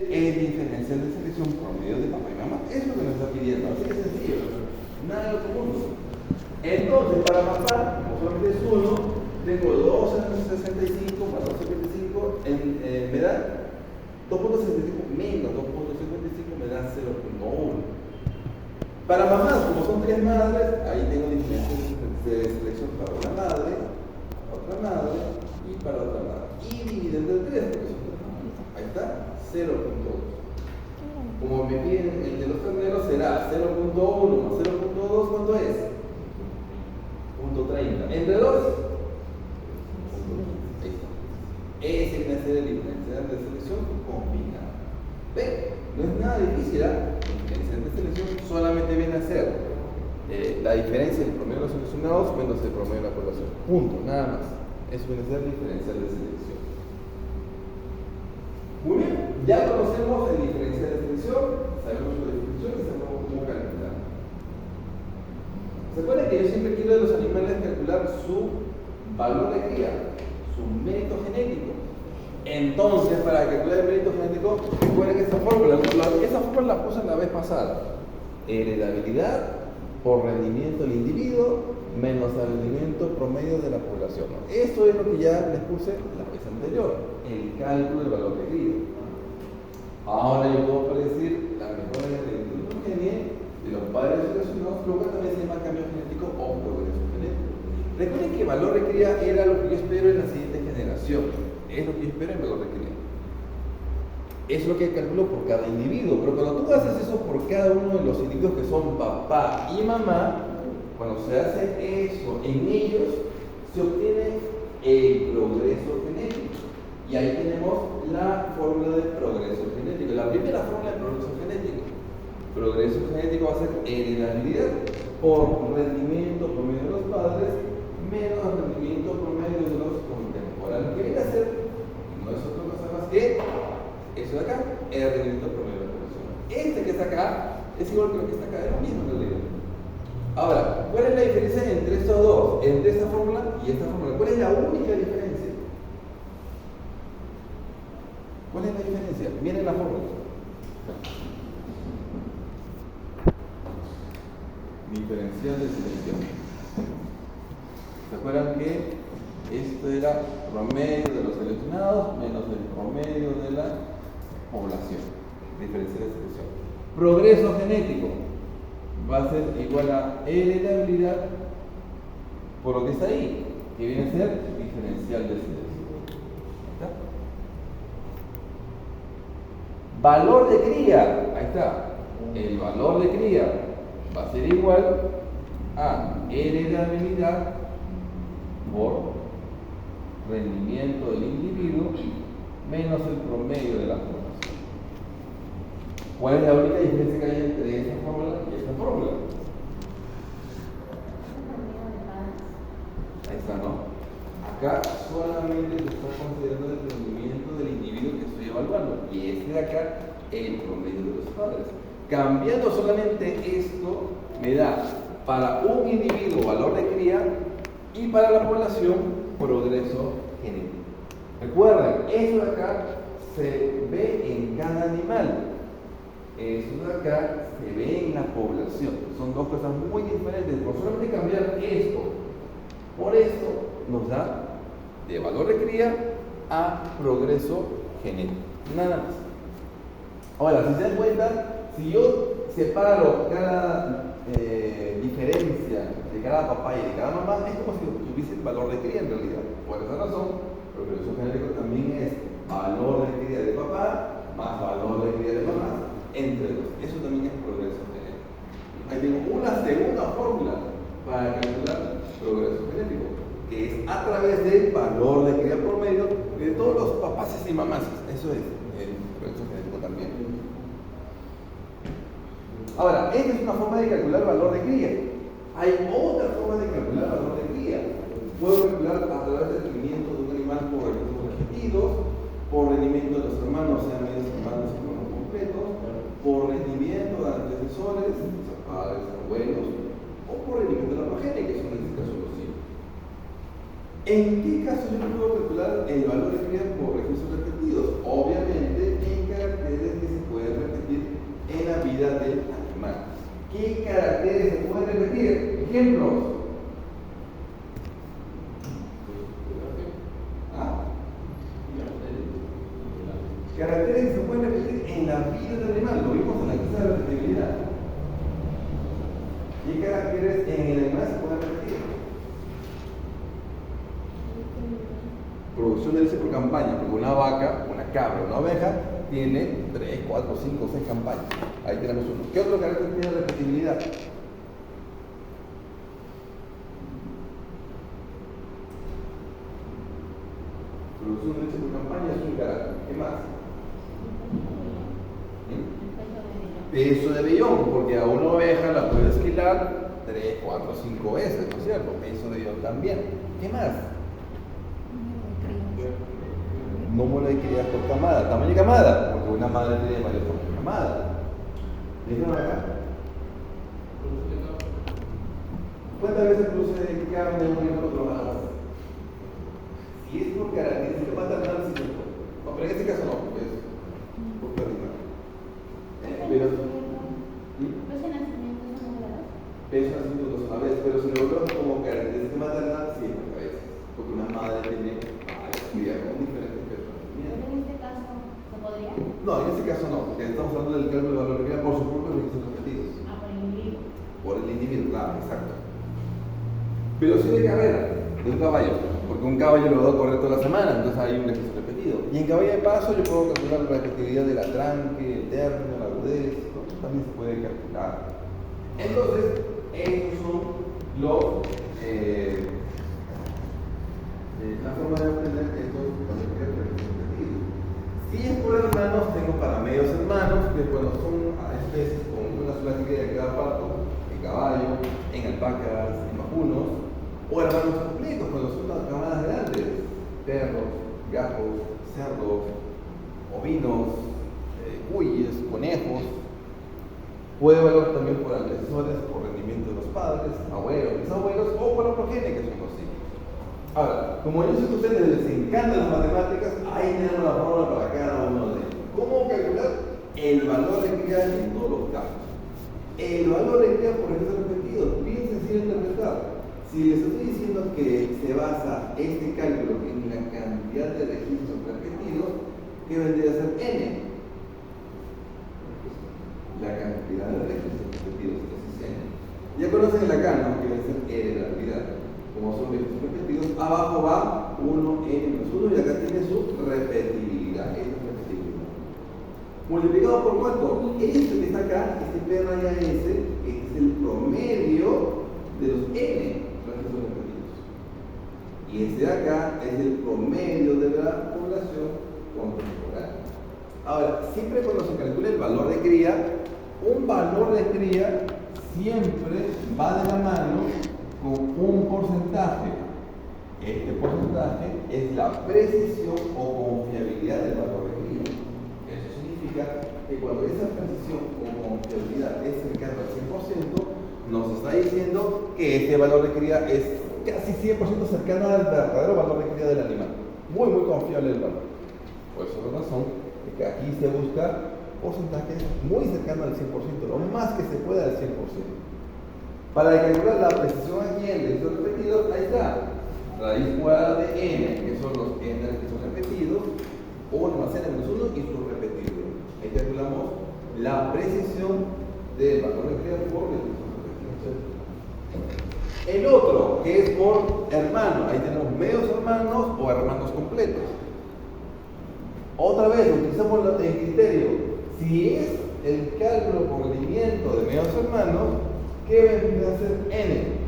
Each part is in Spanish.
el diferencial de selección promedio de papá y mamá. Es lo que nos está pidiendo, así de sencillo, nada de otro mundo. Entonces, para papá, como solamente es 1, tengo 2,65 más 2,75 me da 2,65 menos 2,55 me da 0,1. Para mamás, como son 3 madres, ahí tengo diferencias de selección para una madre, otra madre y para otra madre. Y dividido entre 3, porque son 3 madres. Ahí está, 0,2. Como me piden el de los terneros, será 0,1 más 0,2, ¿cuánto es? 0,30. ¿Entre 2? Ahí está. Ese viene a ser el diferencial de selección combinado. ¿Ven? No es nada difícil, ¿eh? El diferencial de selección solamente viene a ser la diferencia del promedio de los seleccionados menos el promedio de la población. Punto, nada más. Eso viene a ser el diferencial de selección. Muy bien, ya conocemos el diferencial de selección, sabemos su definición y sabemos cómo calcular. ¿Se acuerdan que yo siempre quiero de los animales calcular su valor de cría, su mérito genético? Entonces, para calcular el mérito genético, recuerden que esa fórmula la puse la vez pasada. Heredabilidad por rendimiento del individuo menos el rendimiento promedio de la población. Esto es lo que ya les puse la vez anterior, el cálculo del valor de cría. Ahora yo puedo predecir la mejora de la progenie de los padres seleccionados, lo cual también se llama cambio genético o progreso genético. Recuerden que el valor de cría era lo que yo espero en la siguiente generación. Es lo que yo espero en valor de cría. Es lo que calculo por cada individuo. Pero cuando tú haces eso por cada uno de los individuos que son papá y mamá, cuando se hace eso en ellos, se obtiene el progreso genético. Y ahí tenemos la fórmula de progreso genético. La primera fórmula de progreso genético. Progreso genético va a ser heredabilidad por rendimiento promedio de los padres menos rendimiento promedio de los contemporáneos. ¿Qué viene a ser? No es otra cosa más que eso de acá, el rendimiento promedio de la población. Este que está acá es igual que lo que está acá, es lo mismo en realidad. Ahora, ¿cuál es la diferencia entre estos dos? Entre esta fórmula y esta fórmula. ¿Cuál es la única diferencia? ¿Cuál es la diferencia? Miren la fórmula. Diferencial de selección. ¿Se acuerdan que esto era promedio de los seleccionados menos el promedio de la población? Diferencial de selección. Progreso genético va a ser igual a heredabilidad por lo que está ahí, que viene a ser diferencial de selección. ¿Está? Valor de cría, ahí está. El valor de cría va a ser igual a heredabilidad por rendimiento del individuo menos el promedio de la población. ¿Cuál es la única diferencia que hay entre esta fórmula y esta fórmula? Ahí está, ¿no? Acá solamente se está considerando el rendimiento del individuo que estoy evaluando y este de acá el promedio de los padres. Cambiando solamente esto me da para un individuo valor de cría y para la población progreso genético. Recuerden, eso de acá se ve en cada animal. Eso de acá se ve en la población. Son dos cosas muy diferentes. Por solamente cambiar esto por esto nos da de valor de cría a progreso genético. Nada más. Ahora, si se dan cuenta, si yo separo cada diferencia de cada papá y de cada mamá, es como si tuviese el valor de cría en realidad. Por esa razón, progreso genético también es valor de cría de papá más valor de cría de mamá, entre dos. Eso también es progreso genético. Ahí tengo una segunda fórmula para calcular progreso genético, que es a través del valor de cría promedio de todos los papás y mamás. Eso es el progreso genético también. Ahora, esta es una forma de calcular el valor de cría. Hay otra forma de calcular el valor de cría. Puedo calcular a través del rendimiento de un animal por recursos repetidos, por rendimiento de los hermanos, sean medios hermanos o hermanos completos, por rendimiento de antecesores, o padres, abuelos, o por rendimiento de la progenie, que son en este caso los hijos. ¿En qué caso yo no puedo calcular el valor de cría por recursos repetidos? Obviamente en caracteres ¿Qué caracteres se pueden repetir? Ejemplos. ¿Ah? Caracteres que se pueden repetir en la vida del animal. Lo vimos en la lista de repetibilidad. ¿Qué caracteres en el animal se pueden repetir? Producción de leche por campaña, porque una vaca, una cabra, una oveja tiene 3, 4, 5, 6 campañas. Ahí tenemos uno. ¿Qué otro carácter tiene repetibilidad? Producción de leche por campaña es un carácter. ¿Qué más? Peso de vellón, porque a una oveja la puedes esquilar 3, 4, 5 veces, ¿no es cierto? Peso de vellón también. ¿Qué más? Número de crías por camada, tamaño de camada, porque una madre tiene varias formas de camada. ¿Díganlo acá? ¿Cuántas veces produce carne uno y otro más? Si es por característica, va a tardar si se puede. No, pero en este caso no, porque es por animal. Pero, ¿Los nacimientos son modelados? peso nacimiento dos a la vez, pero si lo vemos como característica maternal, siempre a veces. Porque una madre tiene cría con diferentes pesos. En este caso, ¿se podría? No, en este caso no, porque estamos hablando del cálculo de valor de cría por sus propios registros repetidos. Ah, por el individuo. Por el individuo, claro, exacto. Pero sí de carrera, de un caballo, porque un caballo lo va a correr toda la semana, entonces hay un registro repetido. Y en caballo de paso yo puedo calcular la repetibilidad del atranque, el término, la agudez, ¿no? También se puede calcular. Entonces, estos son los, la forma de obtener estos registros repetidos. Si es por hermanos, tengo para medios hermanos, que bueno, son especies con una sola cría de cada parto, en caballo, en alpacas, en vacunos, o hermanos completos, cuando son las camadas grandes, perros, gatos, cerdos, ovinos, cuyes, conejos. Puede valer también por antecesores, por rendimiento de los padres, abuelos, bisabuelos, o por la progenie, que son los hijos. Ahora, como yo sé que a ustedes les encantan las matemáticas, ahí tenemos la fórmula para cada uno de ellos. ¿Cómo calcular el valor de cría en todos los casos? El valor de cría por registro repetido, bien sencillo de interpretar. Si les estoy diciendo que se basa este cálculo en la cantidad de registros repetidos, ¿qué vendría a ser n? La cantidad de registros repetidos, ese es n. Ya conocen el acá, ¿no? Que debe ser n de la realidad. Como son registros repetidos, abajo va 1, n menos 1 y acá tiene su repetibilidad. Esta es repetibilidad. ¿Multiplicado por cuánto? Este que está acá, este P raya S, es el promedio de los n registros repetidos. Y este de acá es el promedio de la población contemporánea. Ahora, siempre cuando se calcula el valor de cría, un valor de cría siempre va de la mano con un porcentaje. Este porcentaje es la precisión o confiabilidad del valor de cría. Eso significa que cuando esa precisión o confiabilidad es cercana al 100%, nos está diciendo que este valor de cría es casi 100% cercano al verdadero valor de cría del animal. Muy, muy confiable el valor. Por eso es la razón de que aquí se busca porcentajes muy cercanos al 100%, lo más que se pueda al 100%. Para calcular la precisión aquí en registros repetidos, ahí está. Raíz cuadrada de n, que son los n registros repetidos, 1 más n menos 1 y su repetido. Ahí calculamos la precisión del valor de cría por registros repetidos. El otro, que es por hermano, ahí tenemos medios hermanos o hermanos completos. Otra vez, utilizamos el criterio. Si es el cálculo por rendimiento de medios hermanos, ¿qué vendría a ser n?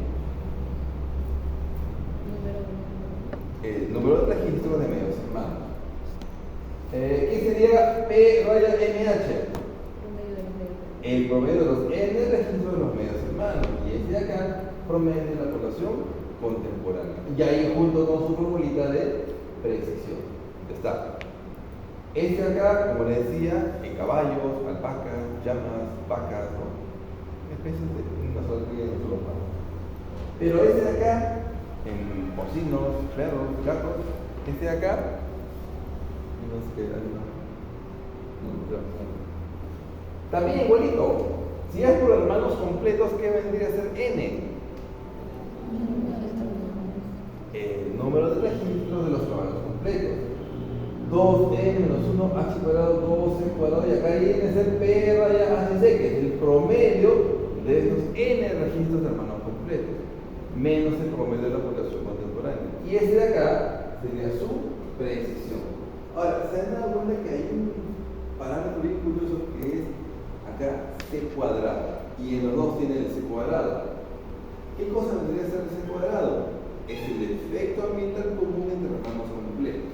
El número de registros de medios hermanos. ¿Qué sería P raya NH? El promedio de los n registros de los medios hermanos. Y este de acá, promedio de la población contemporánea. Y ahí junto con su formulita de precisión. Está. Este de acá, como les decía, en caballos, alpacas, llamas, vacas, ¿no? Especies de una sola cría de un solo palo. Pero este de acá, en porcinos, perros, gatos, este de acá, no sé qué animal. También igualito. Si es por hermanos completos, ¿qué vendría a ser n? El número de registros de los hermanos completos. 2n menos 1, h cuadrado, 2c cuadrado, y acá viene a ser p raya hc, que es el promedio de estos n registros de hermanos completos, menos el promedio de la población contemporánea. Y ese de acá sería su precisión. Ahora, ¿se han dado cuenta que hay un parámetro bien curioso que es acá c cuadrado? Y en los dos tiene el c cuadrado. ¿Qué cosa vendría a ser el c cuadrado? Es el efecto ambiental común entre hermanos completos.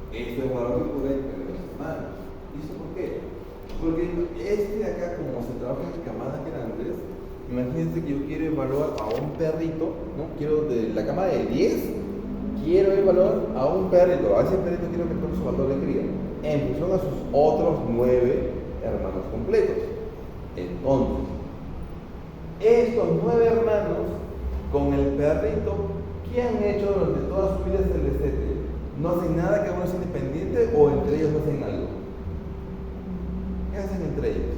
Esto es valor que ocurre entre los hermanos. ¿Y eso por qué? Porque este de acá, como se trabaja en camadas grandes, imagínense que yo quiero evaluar a un perrito, ¿no? Quiero de la cama de 10, quiero evaluar a un perrito, a ese perrito quiero meter su valor de cría, en función a sus otros 9 hermanos completos. Entonces, estos 9 hermanos, con el perrito, ¿qué han hecho durante toda su vida desde el destete? ¿No hacen nada, cada uno es independiente, o entre ellos no hacen algo? ¿Qué hacen entre ellos?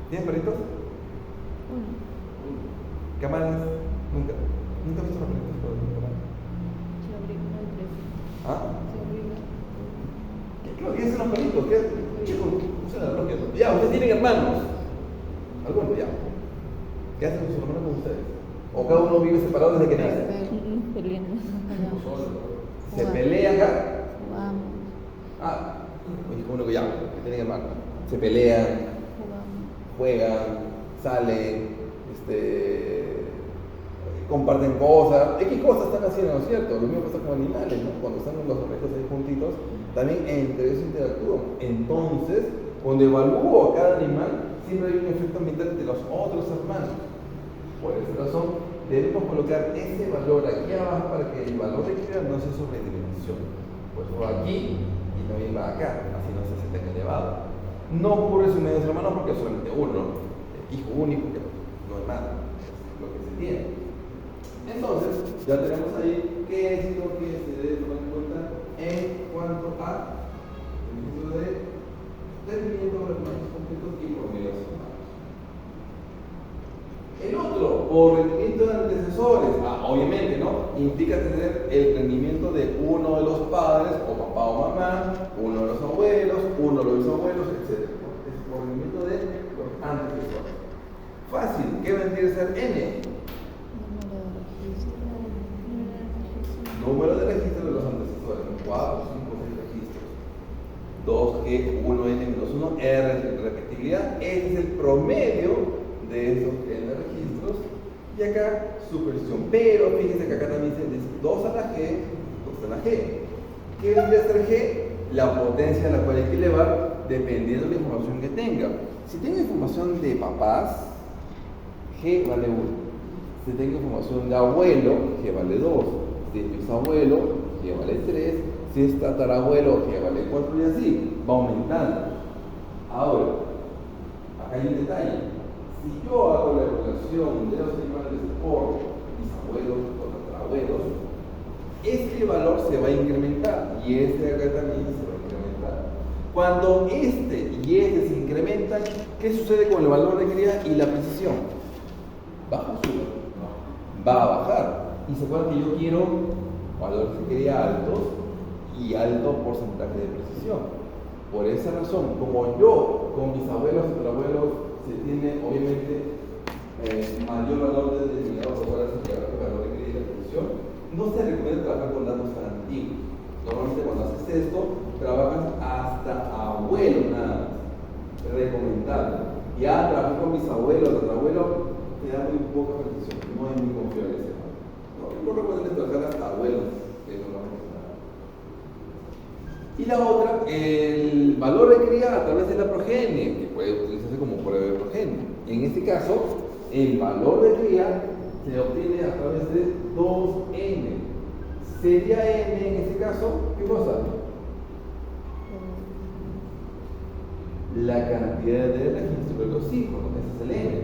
¿Tienen perritos? ¿Cámaras? Nunca. ¿Nunca he visto los perritos por el Se obligan entre sí. ¿Ah? Se obligan. ¿Qué hacen los perritos? ¿Qué? Chicos, usen la lógica. Ya, ustedes tienen hermanos. Algunos ya. ¿Qué hacen sus hermanos con ustedes? ¿O cada uno vive separado desde que nace? Peleando. ¿Se pelean acá? Jugamos. Ah, oye, como uno que ya, que tienen hermanos. Se pelean, juegan, salen, comparten cosas. ¿Qué cosas están haciendo, no es cierto? Lo mismo pasa con animales, ¿no? Cuando están los objetos ahí juntitos, también entre ellos interactúan. Entonces, cuando evalúo a cada animal, siempre hay un efecto ambiental de los otros hermanos. Por esa razón, debemos colocar ese valor aquí abajo para que el valor de cría no se sobredimensione. Pues va aquí y también va acá, así no se hace tan elevado. No ocurre sin medios hermanos porque es solamente uno, hijo único, que no es nada, es lo que se tiene. Entonces, ya tenemos ahí qué es lo que se debe tomar en cuenta en cuanto a el uso de rendimiento de hermanos completos y promedios hermanos. El otro, por rendimiento de antecesores, obviamente, ¿no? Implica tener el rendimiento de uno de los padres, o papá o mamá, uno de los abuelos, uno de los bisabuelos, etc. Es por rendimiento de los antecesores. Fácil, ¿qué vendría a ser N? Número de registro de los antecesores, 4, 5, 6 registros. 2G, 1N menos 1, R de repetibilidad. Este es el promedio de estos N registros. Y acá su precisión. Pero fíjense que acá también se dice 2 a la G, 2 a la G. ¿Qué vendría a ser G? La potencia a la cual hay que elevar dependiendo de la información que tenga. Si tengo información de papás, G vale 1. Si tengo información de abuelo, G vale 2. Si es bisabuelo, G vale 3. Si es tatarabuelo, G vale 4 y así. Va aumentando. Ahora, acá hay un detalle. Si yo hago la evaluación de los animales por bisabuelos o tatarabuelos, este valor se va a incrementar y este de acá también se va a incrementar. Cuando este y este se incrementan, ¿qué sucede con el valor de cría y la precisión? ¿Baja o sube? No. Va a bajar. Y se acuerdan que yo quiero valores de cría altos y alto porcentaje de precisión. Por esa razón, como yo con mis abuelos y tatarabuelos se tiene obviamente mayor valor de determinados valores que el valor de cría y la precisión, no se recomienda trabajar con datos tan antiguos. Normalmente cuando haces esto, trabajas hasta abuelo nada más. Recomendable. Ya trabajar con mis abuelos, tatarabuelos, te da muy poca precisión, no es muy confiable ese valor. No recomiendo trabajar hasta abuelos, que normalmente nada. Y la otra, el valor de cría a través de la progenie, que puede utilizarse como prueba de progenie. En este caso, el valor de cría se obtiene a través de 2n. ¿Sería n en este caso? ¿Qué cosa? La cantidad de registro de los hijos, ese es el n.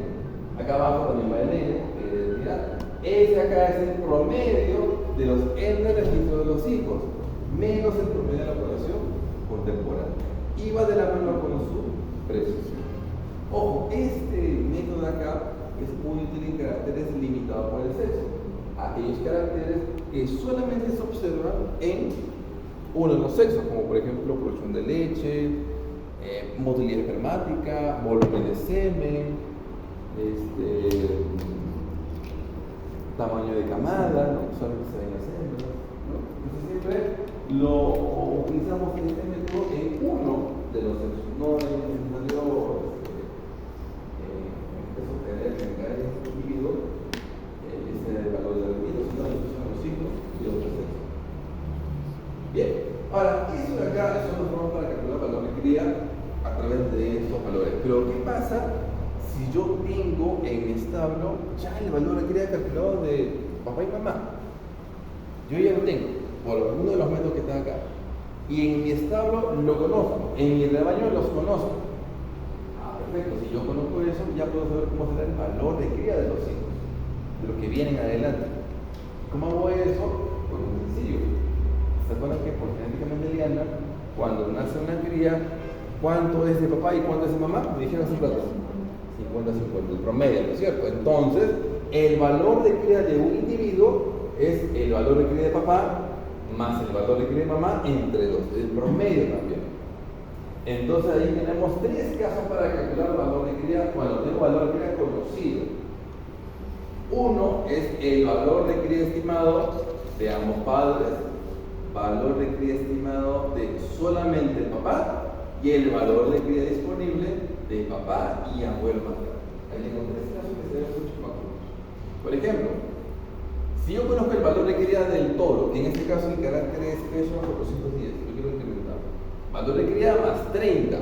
Acá abajo también va el n, que es identidad. Ese acá es el promedio de los n registros de los hijos, menos el promedio de la población contemporánea. Y va de la mano con su precio. Ojo, este método de acá es muy útil en caracteres limitados por el sexo. Aquellos caracteres que solamente se observan en uno de los sexos, como por ejemplo producción de leche, motilidad espermática, volumen de semen, tamaño de camada, ¿no? Solamente se ven las hembras, ¿no? Entonces siempre lo utilizamos este método en uno de los sexos, no en el necesario obtener en cada individuo ese valor del individuo, sino incluso en los hijos y otros sexos. Bien, ahora, eso de acá son las formas para calcular valor de cría a través de estos valores. Pero, ¿qué pasa si yo tengo en mi establo ya el valor de cría calculado de papá y mamá? Yo ya lo tengo, por alguno de los métodos que están acá. Y en mi establo lo conozco, en mi rebaño los conozco. Ah, perfecto, si yo conozco eso, ya puedo saber cómo será el valor de cría de los hijos, de los que vienen adelante. ¿Cómo hago eso? Pues muy sencillo. ¿Se acuerdan que por genéticamente liana, cuando nace una cría, cuánto es de papá y cuánto es de mamá? Me dijeron hace rato. 50-50, el promedio, ¿no es cierto? Entonces, el valor de cría de un individuo es el valor de cría de papá más el valor de cría de mamá entre dos, el promedio también. Entonces ahí tenemos tres casos para calcular el valor de cría cuando tengo valor de cría conocido. Uno es el valor de cría estimado de ambos padres, valor de cría estimado de solamente el papá y el valor de cría disponible de papá y abuelo materno. Ahí tengo tres casos que se ven mucho más juntos. Por ejemplo, si yo conozco el valor de cría del toro, que en este caso el carácter es peso a 410, yo quiero incrementar. Valor de cría más 30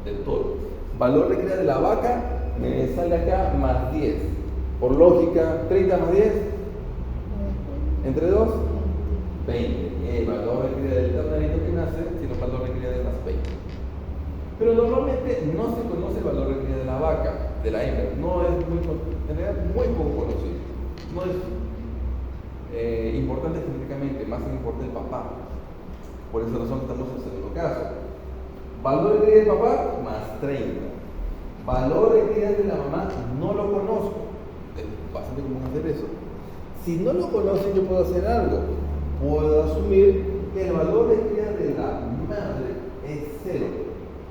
del toro. Valor de cría de la vaca me sale acá más 10. Por lógica, 30 más 10, entre 2, 20. El valor de cría del ternarito que nace tiene un valor de cría de más 20. Pero normalmente no se conoce el valor de cría de la vaca, de la hembra. No es muy, en realidad, muy poco conocido. No es importante genéticamente, más importa el papá. Por esa razón estamos en el segundo caso. Valor de cría del papá, más 30. Valor de cría de la mamá, no lo conozco. Es bastante común hacer eso. Si no lo conocen, yo puedo hacer algo. Puedo asumir que el valor de cría de la madre es 0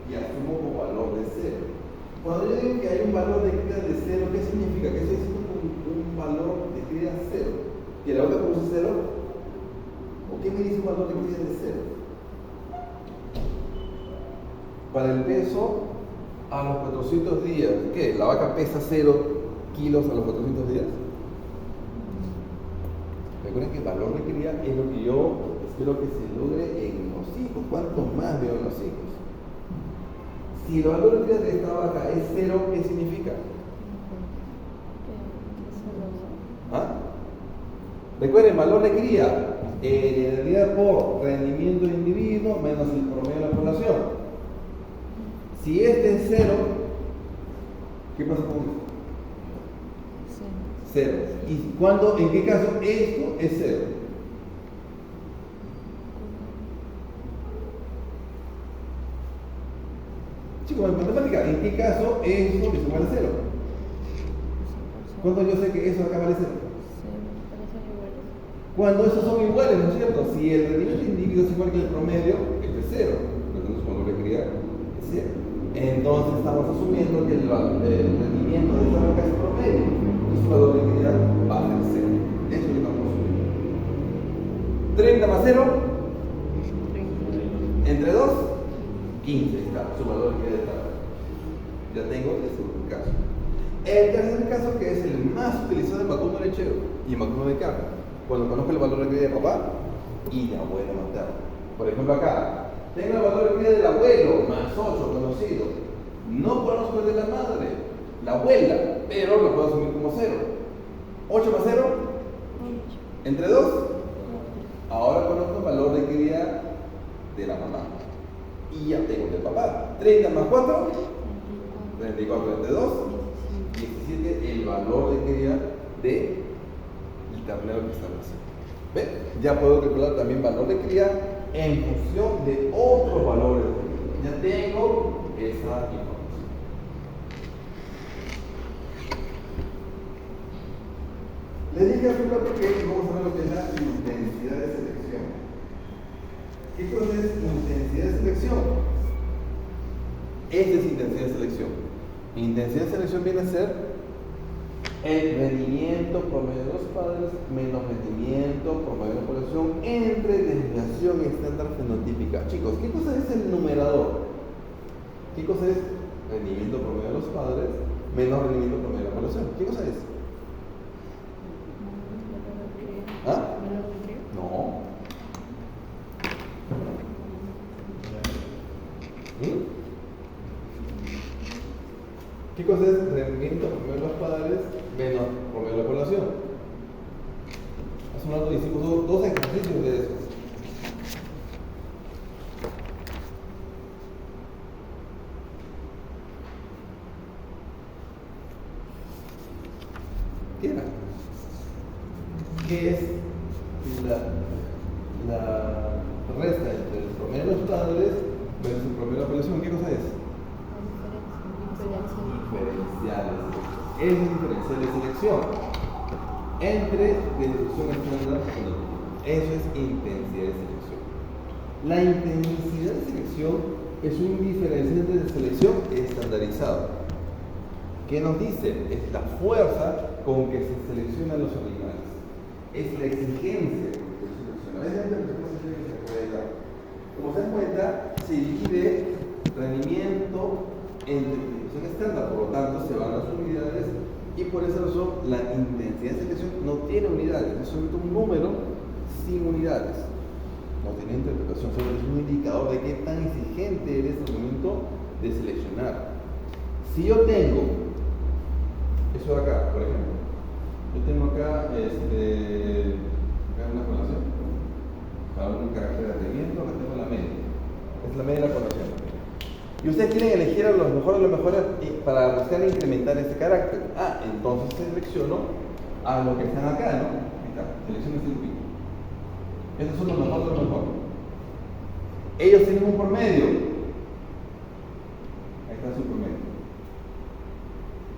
y asumo como valor de 0. Cuando yo digo que hay un valor de cría de 0, ¿qué significa? Que estoy diciendo un valor de cría 0. ¿Y la otra produce 0? ¿O qué me dice un valor de cría de 0? Para el peso, a los 400 días, ¿qué? ¿La vaca pesa 0 kilos a los 400 días? Recuerden que el valor de cría es lo que yo espero que se logre en los hijos. ¿Cuánto más veo en los hijos? Si el valor de cría de esta vaca es 0, ¿qué significa? ¿Ah? Recuerden, valor de cría, heredabilidad por rendimiento del individuo menos el promedio de la población. Si este es 0, ¿qué pasa con esto? 0. ¿Y cuándo, en qué caso esto es 0? Chicos, en matemática, ¿en qué caso esto es igual a 0? ¿Cuándo yo sé que eso acá vale 0? Cuando esos son iguales, ¿no es cierto? Si el rendimiento del individuo es igual que el promedio, esto es 0. Entonces, su valor de cría es 0. Entonces, estamos asumiendo que el rendimiento de esta vaca es promedio. Y su valor de cría va a ser 0. Eso es lo que estamos asumiendo. 30 más 0, entre 2, 15 está su valor de cría de esta vaca. Ya tengo el segundo caso. El tercer caso, que es el más utilizado en vacuno lechero y en vacuno de carne, cuando conozco el valor de cría de papá y de abuelo materno. Por ejemplo, acá tengo el valor de cría del abuelo más 8 conocido. No conozco el de la madre, la abuela, pero lo puedo asumir como 0. 8 más 0, entre 2. Ahora conozco el valor de cría de la mamá. Y ya tengo el del papá. 30 más 4, 34 entre 2, 17 el valor de cría de ternero que está naciendo. ¿Ven? Ya puedo calcular también valor de cría en función de otros valores. Ya tengo información. Les dije hace un rato que vamos a ver lo que es la intensidad de selección. ¿Qué cosa es intensidad de selección? Esta es intensidad de selección. Intensidad de selección viene a ser el rendimiento promedio de los padres menos rendimiento promedio de la población entre desviación estándar fenotípica. Chicos, ¿qué cosa es el numerador? ¿Qué cosa es rendimiento promedio de los padres menos rendimiento promedio de la población? ¿Qué cosa es? ¿Ah? No. ¿Qué cosa es rendimiento promedio de los padres menos promedio de la población? Hace un rato hicimos dos ejercicios de eso. ¿Qué era? ¿Qué es la resta entre el promedio de los padres versus el promedio de la población? ¿Qué cosa es? Diferenciales. Es el diferencial de selección entre distribución estándar y fenotípica. Eso es intensidad de selección. La intensidad de selección es un diferencial de selección estandarizado. ¿Qué nos dice? Es la fuerza con que se seleccionan los animales. Es la exigencia con que se selecciona. Como se dan cuenta, se divide rendimiento entre distribución estándar, por lo tanto se van las unidades y por esa razón la intensidad de selección no tiene unidades, es solamente un número sin unidades. No tiene interpretación, solo es un indicador de qué tan exigente eres al momento de seleccionar. Si yo tengo eso de acá, por ejemplo, yo tengo acá una población para un carácter de rendimiento, acá tengo la media, es la media de la población. Y ustedes quieren elegir a los mejores para buscar incrementar este carácter. Entonces selecciono a los que están acá, ¿no? Ahí está, selecciono este grupito. Estos son los mejores de los mejores. Ellos tienen un promedio. Ahí está su promedio.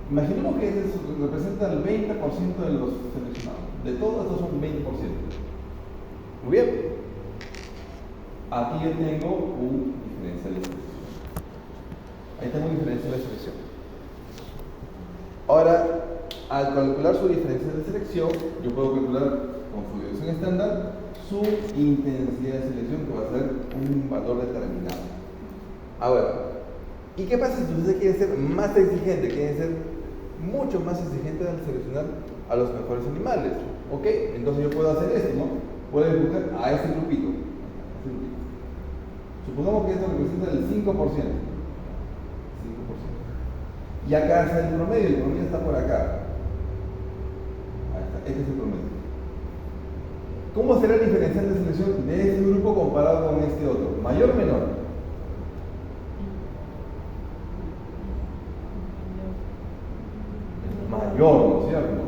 Imaginemos que representa el 20% de los seleccionados. De todos estos son 20%. Muy bien. Aquí yo tengo un diferencial de selección. Ahí tengo un diferencial de selección. Ahora, al calcular su diferencial de selección, yo puedo calcular con su dirección estándar su intensidad de selección, que va a ser un valor determinado. Ahora, ¿y qué pasa si ustedes quieren ser más exigentes? Quieren ser mucho más exigentes al seleccionar a los mejores animales. ¿Ok? Entonces yo puedo hacer esto, ¿no? Puedo escoger a ese grupito. Supongamos que esto representa el 5%. Y acá está el promedio está por acá. Ahí está, este es el promedio. ¿Cómo será el diferencial de selección de este grupo comparado con este otro? ¿Mayor o menor? Mayor, ¿no es cierto?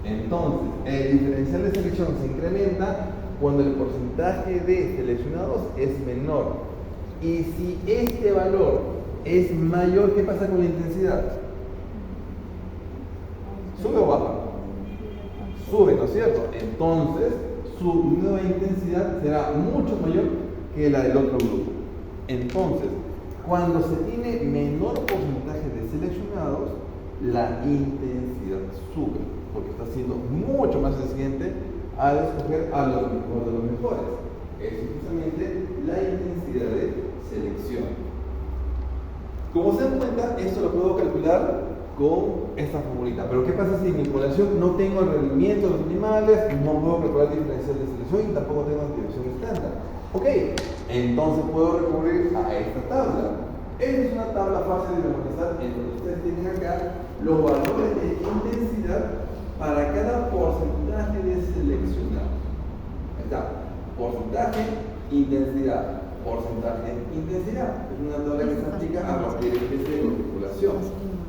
Entonces, el diferencial de selección se incrementa cuando el porcentaje de seleccionados es menor. Y si este valor es mayor, ¿qué pasa con la intensidad? ¿Sube o baja? Sube, ¿no es cierto? Entonces, su nueva intensidad será mucho mayor que la del otro grupo. Entonces, cuando se tiene menor porcentaje de seleccionados, la intensidad sube, porque está siendo mucho más exigente al escoger a los mejores de los mejores. Es justamente la intensidad de selección. Como se dan cuenta, esto lo puedo calcular con esta formulita. Pero ¿qué pasa si en mi población no tengo el rendimiento de los animales, no puedo calcular diferencial de selección y tampoco tengo distribución estándar? Ok, entonces puedo recurrir a esta tabla. Esta es una tabla fácil de memorizar en donde ustedes tienen acá los valores de intensidad para cada porcentaje de seleccionado. Ahí está, porcentaje, intensidad. Porcentaje de intensidad. Es una tabla que se aplica a partir de esta calculación.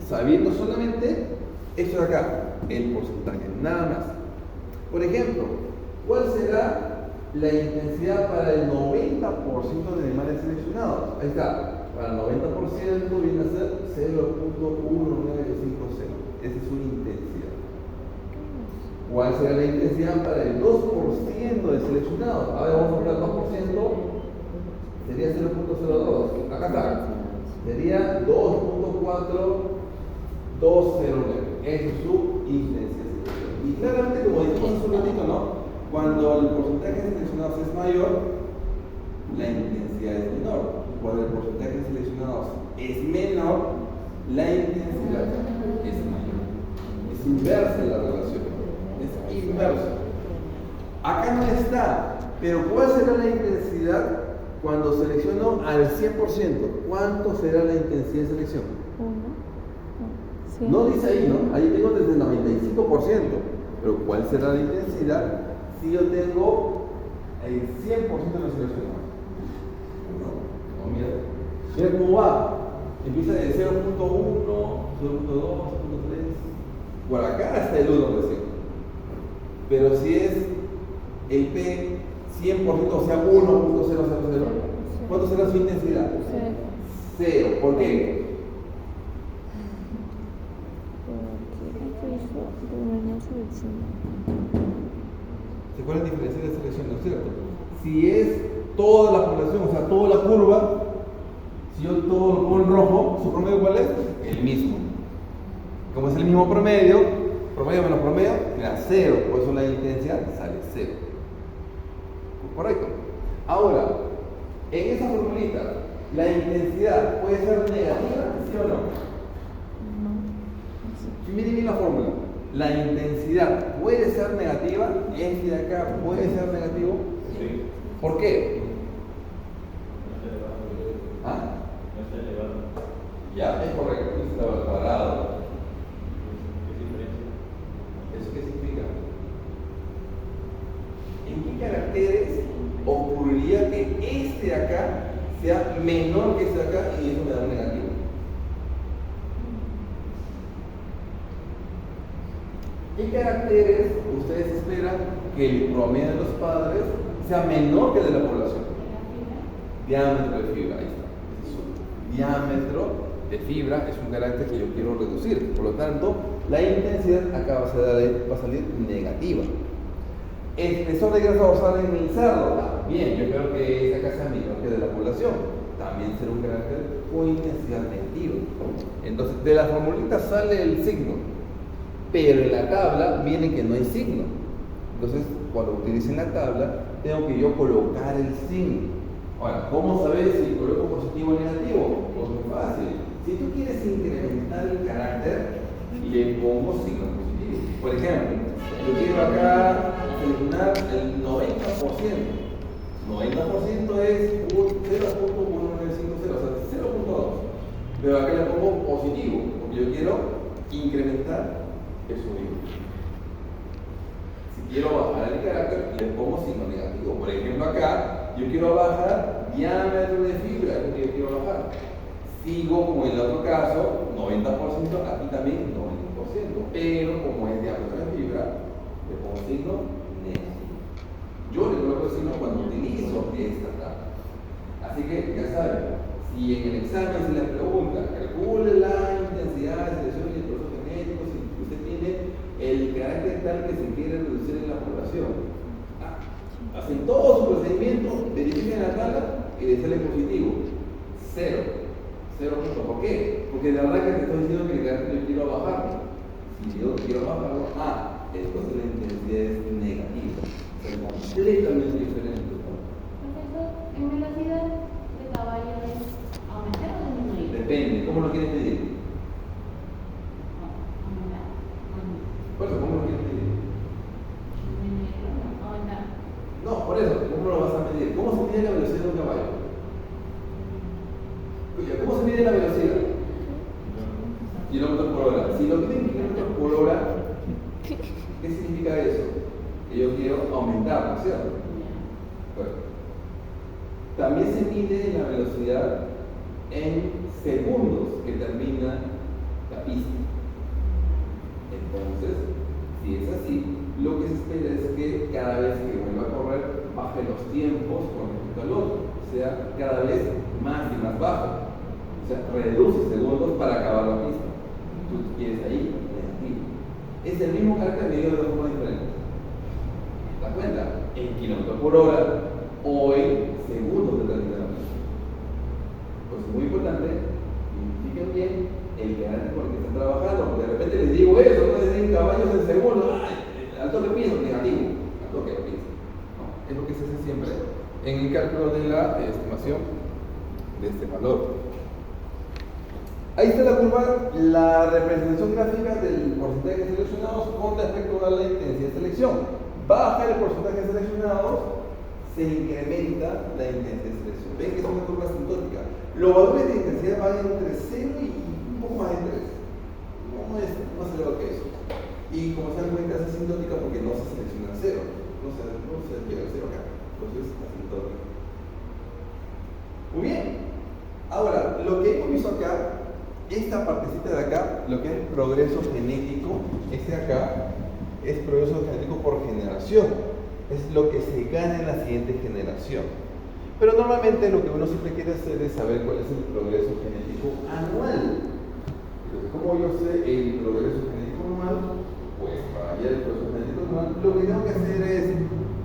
Sabiendo solamente esto de acá, el porcentaje, nada más. Por ejemplo, ¿cuál será la intensidad para el 90% de animales seleccionados? Ahí está. para el 90% viene a ser 0.1950. Esa es una intensidad. ¿Cuál será la intensidad para el 2% de seleccionados? A ver, vamos a buscar el 2%, sería 0.02. Acá está. Sería 2.4209. Esa es su intensidad de selección. Y claramente, como dijimos hace un ratito, ¿no? Cuando el porcentaje de seleccionados es mayor, la intensidad es menor. Cuando el porcentaje de seleccionados es menor, la intensidad es mayor. Es inversa la relación. Es inversa. Acá no está, pero ¿cuál será la intensidad cuando selecciono al 100%? ¿Cuánto será la intensidad de selección? 1. No dice ahí, ¿no? Ahí tengo desde el 95%. Pero ¿cuál será la intensidad si yo tengo el 100% de los seleccionados? No, mira. Mira cómo va. Empieza de 0.1, 0.2, 0.3. Por acá hasta el 1 recién. Pero si es el P 100%, o sea 1.000, ¿cuánto será su intensidad? 0. ¿Por qué? ¿Cuál es la diferencia de selección? ¿No es cierto? Si es toda la población, o sea, toda la curva, si yo todo lo pongo en rojo, ¿su promedio cuál es? El mismo. Como es el mismo promedio menos promedio, queda 0, por eso la intensidad sale 0. ¿Correcto? Ahora, en esa formulita, ¿la intensidad puede ser negativa, sí o no? Miren bien la fórmula. La intensidad puede ser negativa, este de acá puede ser negativo. Sí. ¿Por qué? No está elevado. ¿Ah? No está elevado. Ya, es correcto, está al cuadrado. ¿Qué diferencia? ¿Eso qué significa? ¿En qué caracteres ocurriría que este de acá sea menor que este de acá y eso me da un negativo? ¿Qué caracteres ustedes esperan que el promedio de los padres sea menor que el de la población? Diámetro de fibra, ahí está. Ese es su diámetro de fibra, es un carácter que yo quiero reducir. Por lo tanto, la intensidad acá va a salir negativa. Espesor de grasa dorsal en el cerdo. Bien, yo creo que esta acá sea menor que de la población. También será un carácter con intensidad negativa. Entonces, de la formulita sale el signo. Pero en la tabla viene que no hay signo. Entonces, cuando utilicen la tabla, tengo que yo colocar el signo. Ahora, ¿cómo saber si coloco positivo o negativo? Pues muy fácil. Si tú quieres incrementar el carácter, le pongo signo positivo. Por ejemplo, yo quiero acá seleccionar el 90%. 90% es 0.1950, o sea, 0.2. Pero acá le pongo positivo, porque yo quiero incrementar el sonido. Si quiero bajar el carácter, le pongo signo negativo. Por ejemplo, acá yo quiero bajar diámetro de fibra, es lo que yo quiero bajar. Sigo como en el otro caso, 90%, aquí también 90%. Pero como es diámetro de fibra, le pongo signo negativo. Yo le coloco el signo cuando utilizo esta tabla. Así que ya saben, si en el examen se les pregunta, calcule la intensidad de selección y el proceso genético, si usted tiene el carácter tal que se quiere reducir en la población, hacen todo su procedimiento, verifican la tabla y le sale positivo. 0 puntos. ¿Por qué? Porque de verdad que te estoy diciendo que el carácter yo quiero bajarlo. Si yo quiero bajarlo, entonces la intensidad es negativa. Es completamente diferente. Profesor, ¿en velocidad de caballo es aumentar o disminuir? Depende, ¿cómo lo quieres medir? No, aumentar. Por eso, ¿cómo lo quieres medir? Disminuir, no, aumentar. No, por eso, ¿cómo lo vas a medir? ¿Cómo se mide la velocidad de un caballo? ¿Cómo se mide la velocidad? Kilómetros por hora. Si lo miden kilómetros por hora, ¿qué significa eso? Que yo quiero aumentar, ¿no es cierto? Bueno. También se mide la velocidad en segundos que termina la pista. Entonces, si es así, lo que se espera es que cada vez que vuelva a correr, baje los tiempos con respecto al otro, sea cada vez más y más bajo. sea, reduce segundos para acabar la pista. Tú quieres ahí, negativo. Es el mismo carácter medido de dos formas diferentes. ¿Te das cuenta? En kilómetros por hora o en segundos de terminar la pista. Pues es muy importante, identifiquen bien el carácter con el que están trabajando, porque de repente les digo eso, no les digo caballos en segundos, al toque pienso, negativo, al toque lo pienso. No, es lo que se hace siempre en el cálculo de la estimación de este valor. Ahí está la curva, la representación gráfica del porcentaje de seleccionados con respecto a la intensidad de selección. Baja el porcentaje de seleccionados, se incrementa la intensidad de selección. Ven que es una curva asintótica. Los valores de intensidad van entre 0 y un poco más de 3. No es más elevado que eso. Y como se dan cuenta, es asintótica porque no se selecciona 0. No se llega al 0 acá. Entonces es asintótica. Muy bien. Ahora, lo que hemos visto acá, esta partecita de acá, lo que es progreso genético, este de acá, es progreso genético por generación. Es lo que se gana en la siguiente generación. Pero normalmente lo que uno siempre quiere hacer es saber cuál es el progreso genético anual. Entonces, como yo sé el progreso genético anual, pues para hallar el progreso genético anual, lo que tengo que hacer es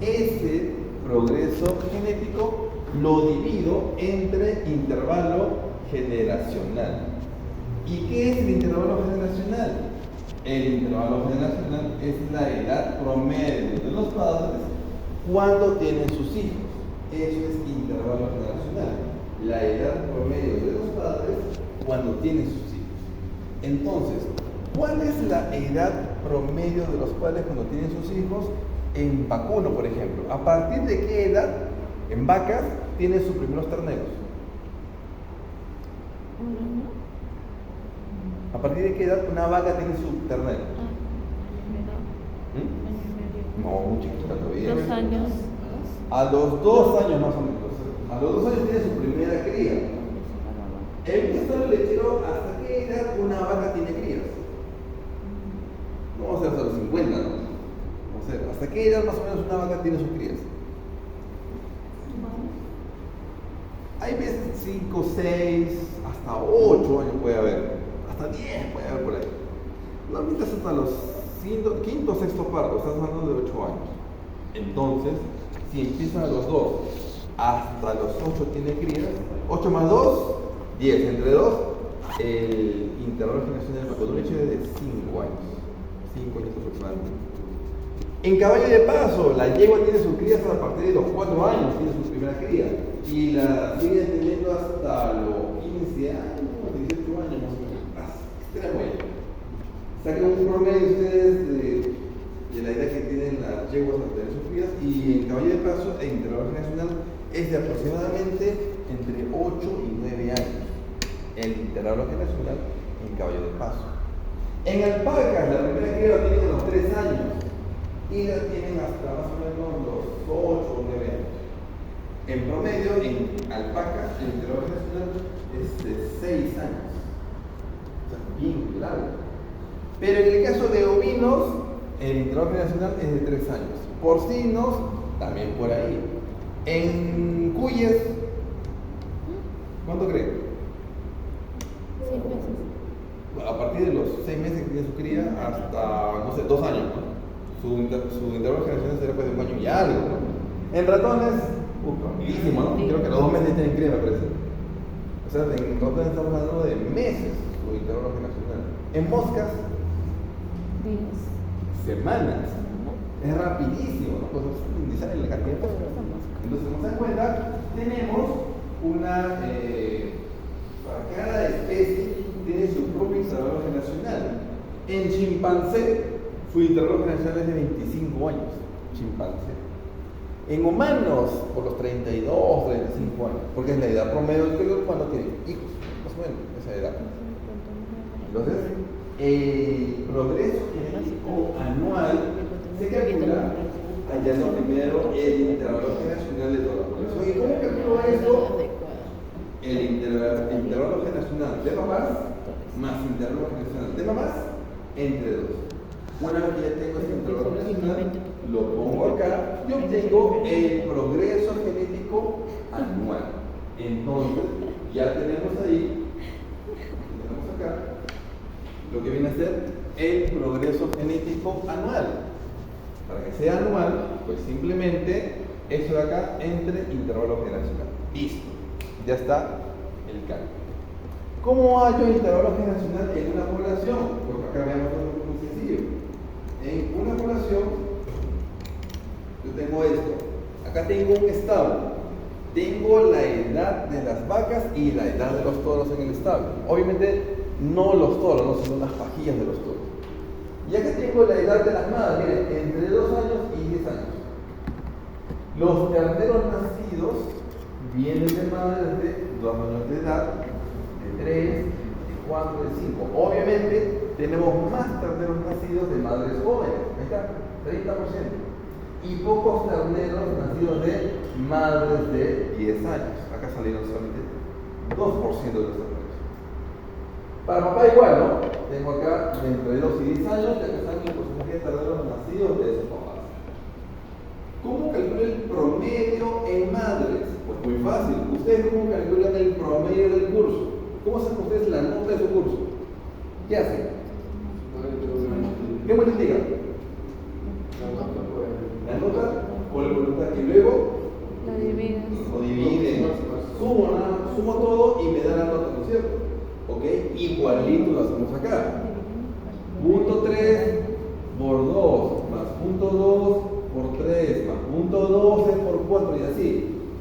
ese progreso genético lo divido entre intervalo generacional. ¿Y qué es el intervalo generacional? El intervalo generacional es la edad promedio de los padres cuando tienen sus hijos. Eso es intervalo generacional. La edad promedio de los padres cuando tienen sus hijos. Entonces, ¿cuál es la edad promedio de los padres cuando tienen sus hijos? En vacuno, por ejemplo. ¿A partir de qué edad en vacas tienen sus primeros terneros? ¿A partir de qué edad una vaca tiene su ternero? No, muy chiquita todavía. 2 años. A los 2 años más o menos. A los 2 años tiene su primera cría. El pescado lechero, ¿hasta qué edad una vaca tiene crías? No vamos a hacer hasta los 50, ¿no? Vamos a hacer, ¿hasta qué edad más o menos una vaca tiene sus crías? Hay veces 5, 6, hasta 8 años puede haber. Hasta 10 puede haber por ahí. Normalmente es hasta los quinto o sexto parto, estás hablando de 8 años. Entonces, si empiezan a los 2 hasta los 8 tiene crías, 8 más 2, 10, entre 2, el intervalo generacional del vacuno lechero es de 5 años. 5 años aproximadamente. En caballo de paso, la yegua tiene sus crías a partir de los 4 años, tiene su primera cría. Y la sigue teniendo hasta los 15 años, 18 años más o menos. Extremo ya. Saquen un promedio ustedes de la edad que tienen las yeguas al tener sus crías, y el caballo de paso, el intervalo generacional es de aproximadamente entre 8 y 9 años. El intervalo generacional en caballo de paso. En alpacas, la primera cría la tienen a los 3 años y la tienen hasta más o menos los 8 o 9 años. En promedio, en alpacas, el intervalo generacional es de 6 años. O sea, bien largo. Pero en el caso de ovinos, el intervalo generacional es de 3 años. Porcinos, también por ahí. En cuyes, ¿cuánto creen? 6 meses. A partir de los 6 meses que tiene su cría hasta, no sé, 2 años, ¿no? Su intervalo generacional será pues de 1 año y algo, ¿no? En ratones, rapidísimo, ¿no? Creo que a los 2 meses tienen cría, me parece. O sea, en ratones estamos hablando de meses su intervalo generacional. En moscas, 10 semanas. Es rapidísimo, ¿no? Pues indizar en la cantidad de moscas. Entonces, como se dan cuenta, tenemos una. Para cada especie tiene su propio intervalo generacional. En chimpancé, su intervalo generacional es de 25 años. Chimpancé. En humanos, por los 32, 35 años, porque es la edad promedio del peor cuando tiene hijos, más o menos, esa edad. Entonces, el progreso genético anual se calcula hallando primero el intervalo generacional de toda la población. ¿Y cómo calculo esto? El intervalo generacional de papás más intervalo generacional de mamás entre 2. Una vez que ya tengo este intervalo generacional, lo pongo acá y obtengo el progreso genético anual. Entonces, ya tenemos ahí lo que viene a ser el progreso genético anual. Para que sea anual, pues simplemente eso de acá entre intervalo generacional. Listo, ya está el cálculo. ¿Cómo hallo el intervalo generacional en una población? Pues acá veamos algo muy sencillo. En una población, yo tengo esto. Acá tengo un establo. Tengo la edad de las vacas y la edad de los toros en el establo. Obviamente no los toros, no, sino las pajillas de los toros. Y acá tengo la edad de las madres, miren, entre 2 años y 10 años. Los terneros nacidos vienen de madres de 2 años de edad, de 3, de 4, de 5. Obviamente tenemos más terneros nacidos de madres jóvenes, ahí está, 30%. Y pocos terneros nacidos de madres de 10 años. Acá salieron solamente 2% de los terneros. Para papá igual, ¿no? Tengo acá entre 2 y 10 años, ya que están el porcentaje de terneros nacidos de esos papás. ¿Cómo calculo el promedio en madres? Pues muy fácil. ¿Ustedes cómo calculan el promedio del curso? ¿Cómo hacen ustedes la nota de su curso? ¿Qué hacen? ¿Qué multiplican? La nota por el porcentaje y luego La divides. lo dividen. Sumo todo y me da la nota, ¿no es cierto? ¿Ok? Igualito lo hacemos acá. Punto 3 por 2 más punto 2 por 3 más punto 12 por 4 y así.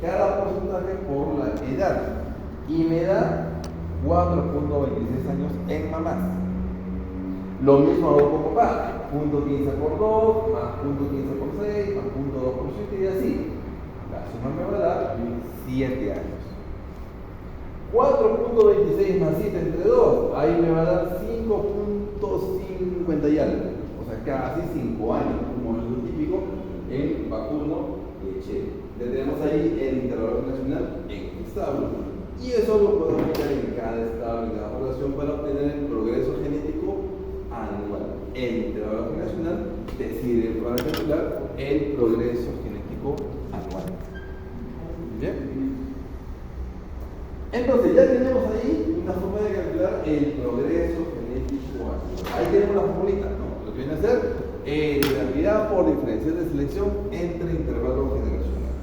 Cada porcentaje por la edad. Y me da 4.26 años en mamás. Lo mismo hago con papá. Punto 15 por 2 más punto 15 por 6 más punto 2 por 7 y así. La suma me va a dar 7 años. 4.26 más 7 entre 2, ahí me va a dar 5.50 y algo. O sea, casi 5 años, como es lo típico en vacuno lechero. Ya tenemos ahí el intervalo nacional en establo. Y eso lo podemos aplicar en cada establo, en cada población, para obtener el progreso genético anual. El intervalo nacional te sirve para calcular el progreso genético anual. ¿Bien? Entonces ya tenemos ahí una forma de calcular el progreso genético anual. Ahí tenemos la formulita, ¿no? Lo que viene a ser heredabilidad por diferencial de selección entre intervalo generacional.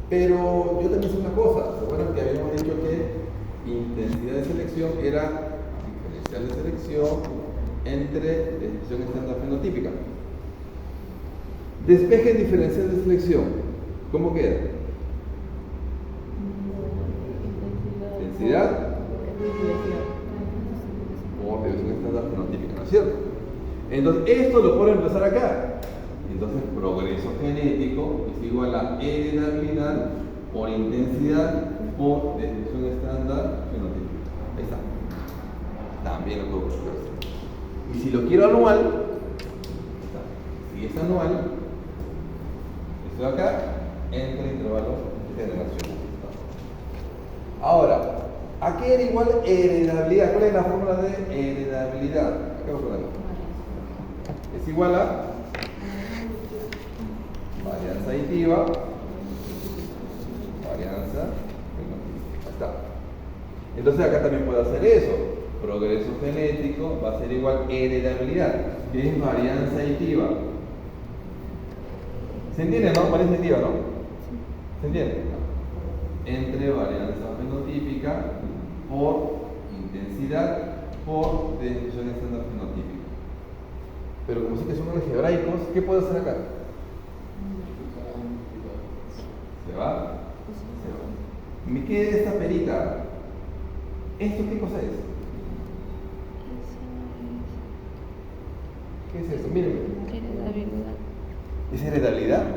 Pero yo también sé una cosa, ¿se acuerdan que habíamos dicho que intensidad de selección era diferencial de selección entre desviación estándar fenotípica? Despeje diferencial de selección, ¿cómo queda? Intensidad por desviación estándar fenotípica, ¿no es cierto? Entonces, esto lo puedo empezar acá. Entonces, progreso genético es igual a heredabilidad por intensidad por desviación estándar fenotípica. Ahí está. También lo puedo calcular. Y si lo quiero anual, si es anual, esto de acá entra el intervalo generacional. Ahora, ¿a qué era igual heredabilidad? ¿Cuál es la fórmula de heredabilidad? Acá lo ponemos. Es igual a varianza aditiva, varianza fenotípica. Ahí está. Entonces acá también puedo hacer eso. Progreso genético va a ser igual heredabilidad, que es varianza aditiva. ¿Se entiende, no? Varianza aditiva, ¿no? ¿Se entiende? Entre varianza fenotípica por intensidad por desviación estándar fenotípica. Pero como sé que son algebraicos, ¿qué puedo hacer acá? ¿Se va? Se va. Me queda esta perita. ¿Esto qué cosa es? ¿Qué es eso? Miren. Heredabilidad. ¿Es heredabilidad? No,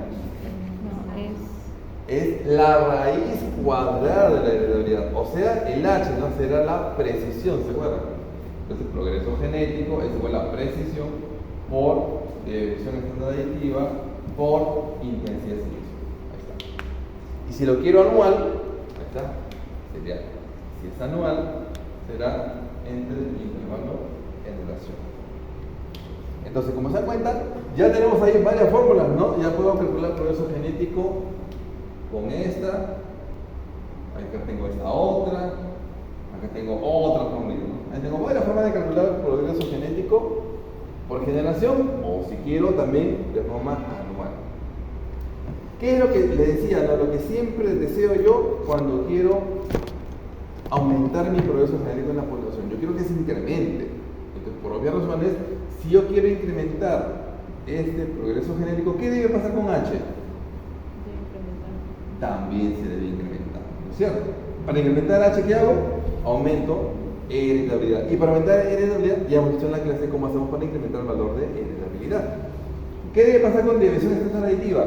Es la raíz cuadrada de la heredabilidad. O sea, el H no será la precisión, ¿se acuerdan? Entonces, progreso genético es igual a precisión por desviación estándar aditiva por intensidad de selección. Ahí está. Y si lo quiero anual, ahí está, sería, si es anual, será entre el intervalo generación. Entonces, como se dan cuenta, ya tenemos ahí varias fórmulas, ¿no? Ya puedo calcular progreso genético con esta, acá tengo esta otra, acá tengo otra fórmula, ¿no? Ahí tengo varias formas de calcular progreso genético. por generación o si quiero también de forma anual. ¿Qué es lo que le decía? No, lo que siempre deseo yo cuando quiero aumentar mi progreso genético en la población. Yo quiero que se incremente. Entonces, por obvias razones, si yo quiero incrementar este progreso genético, ¿qué debe pasar con H? También se debe incrementar, ¿no es cierto? Para incrementar H, ¿qué hago? Aumento heredabilidad. Y para aumentar heredabilidad, ya hemos visto en la clase cómo hacemos para incrementar el valor de heredabilidad. ¿Qué debe pasar con desviación externa aditiva?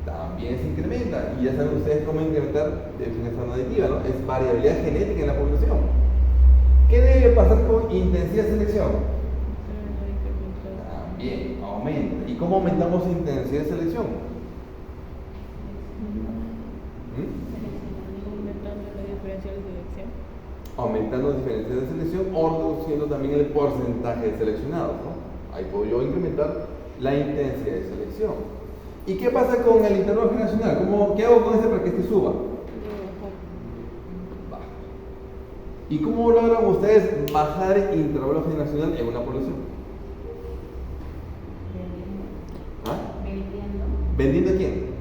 También se incrementa. Y ya saben ustedes cómo incrementar desviación externa aditiva, ¿no? Es variabilidad genética en la población. ¿Qué debe pasar con intensidad de selección? También aumenta. ¿Y cómo aumentamos intensidad de selección? Aumentando la diferencia de selección o reduciendo también el porcentaje de seleccionados, ¿no? Ahí puedo yo incrementar la intensidad de selección. ¿Y qué pasa con el intervalo generacional? ¿Qué hago con ese para que este suba? Baja. ¿Y cómo logran ustedes bajar el intervalo generacional en una población? ¿Ah? ¿Vendiendo a quién?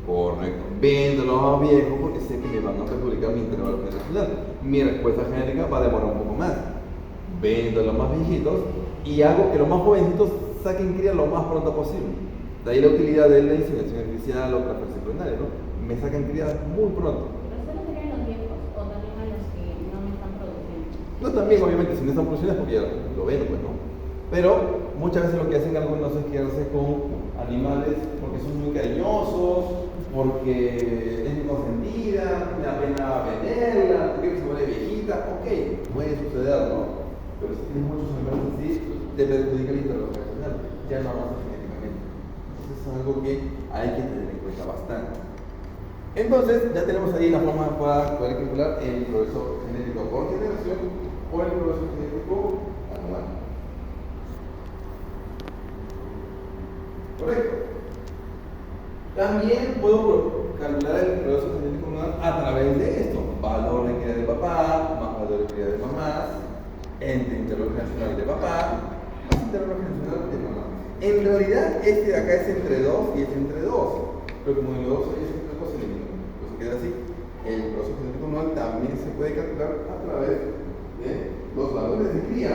Correcto. Vendo a los más viejos porque sé que me van a perjudicar mi intervalo generacional. Mi respuesta genética va a demorar un poco más. Vendo a los más viejitos y hago que los más jovencitos saquen cría lo más pronto posible. De ahí la utilidad de la inseminación artificial o transferencia embrionaria, ¿no? Me sacan cría muy pronto. ¿Pero solo serían los viejos o también a los que no me están produciendo? No, también obviamente si no están produciendo es porque ya lo vendo, pues, ¿no? Pero muchas veces lo que hacen algunos es quedarse con animales porque son muy cariñosos, porque es muy consentida, me da pena venderla, porque se vuelve viejita. Ok, puede suceder, ¿no? Pero si tienes muchos animales así, te perjudica el intervalo generacional, ya no avanza genéticamente. Entonces es algo que hay que tener en cuenta bastante. Entonces, ya tenemos ahí la forma para poder calcular el progreso genético por generación o el progreso genético anual. Correcto. También puedo calcular el progreso genético anual a través de esto: valor de cría de papá, más valor de cría de mamás, entre intervalo generacional de papá, más intervalo generacional de mamá. En realidad, este de acá es entre 2 y este entre 2, pero como en los 2 es entre 2 se elimina. Entonces queda así. El progreso genético anual también se puede calcular a través de los valores de cría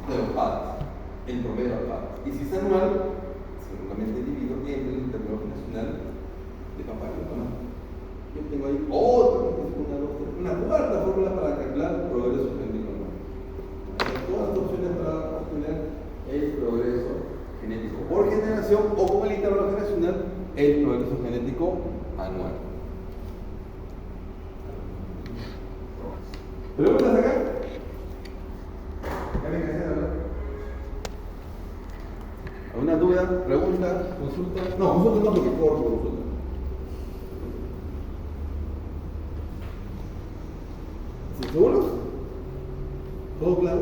de los padres, el promedio de los padres. Y si es anual, seguramente divido entre el intervalo generacional de papá y de mamá. Yo tengo ahí una cuarta fórmula para calcular progreso genético anual. Hay todas las opciones para obtener el progreso genético por generación o con el intervalo generacional, el progreso genético anual. ¿Preguntas acá? ¿Ya me cansé de hablar? ¿Alguna duda? ¿Pregunta? ¿Consulta? No, consulta no, porque corto consulta. ¿Seguros? ¿Todo claro?